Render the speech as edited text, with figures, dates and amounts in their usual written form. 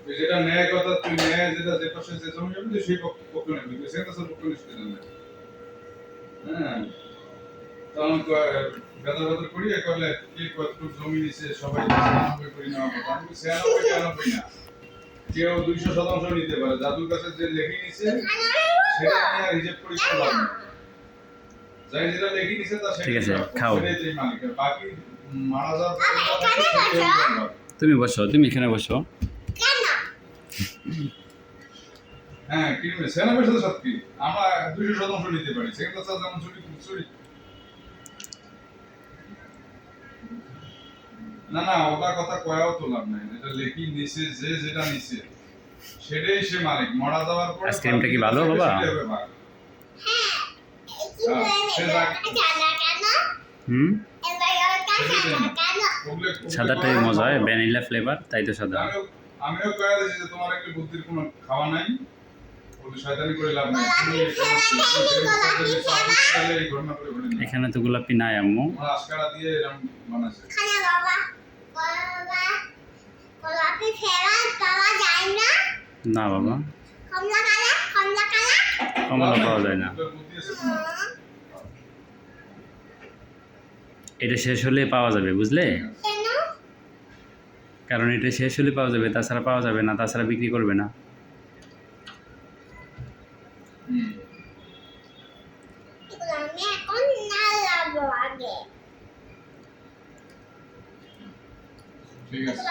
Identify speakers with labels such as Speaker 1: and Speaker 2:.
Speaker 1: যেটা ন্যায় কথা তুই ন্যায় যেটা যে পাশে যে জমি হবে সেই পক্ষ নেবে তুই সেটা সব পক্ষ নিতে দেন হ্যাঁ তখন বেদা বেদা করি করলে কি কত জমি নিছে সবাই 96 করে নেওয়া কথা আমি 96 না কেউ 200% নিতে পারে দাদুর কাছে যে লেখি নিছে সেটা নিয়ে রিজেক্ট করে করলাম যাই যেটা লেখি নিছে তা সেটা
Speaker 2: ঠিক আছে খাও
Speaker 1: সেটাই মালিক বাকি মারা যাওয়ার
Speaker 2: তুমি বসো তুমি এখানে বসো
Speaker 1: হ্যাঁ কি সেনা বেশি সত্যি আমরা 200% নিতে পারি সেটা তো যেমন চুরি না না ওটা কথা কয়াও তো লাভ নাই এটা লেখি নিছে যে যেটা নিছে সেটাই সে মালিক মরা যাওয়ার পর
Speaker 2: আইসক্রিমটা কি ভালো বাবা সাদাটাই মজা হয় ভ্যানিলা ফ্লেভার তাই তো সাদা
Speaker 1: আমিও কয়া দিয়েছি যে তোমার একটু বুদ্ধির কোনো খাওয়া নাই শয়তানি করে লাভ নাই
Speaker 2: এখানে তো গোলাপি নাই আম্মু
Speaker 1: আজকারা দিয়ে এরকম বানাইছে
Speaker 2: না বাবা কমলা পাওয়া যায় না এটা শেষ হলে পাওয়া যাবে বুঝলে কারণ এটা শেষ হলে পাওয়া যাবে তাছাড়া পাওয়া যাবে না তাছাড়া বিক্রি করবে না
Speaker 1: ঠিক আছে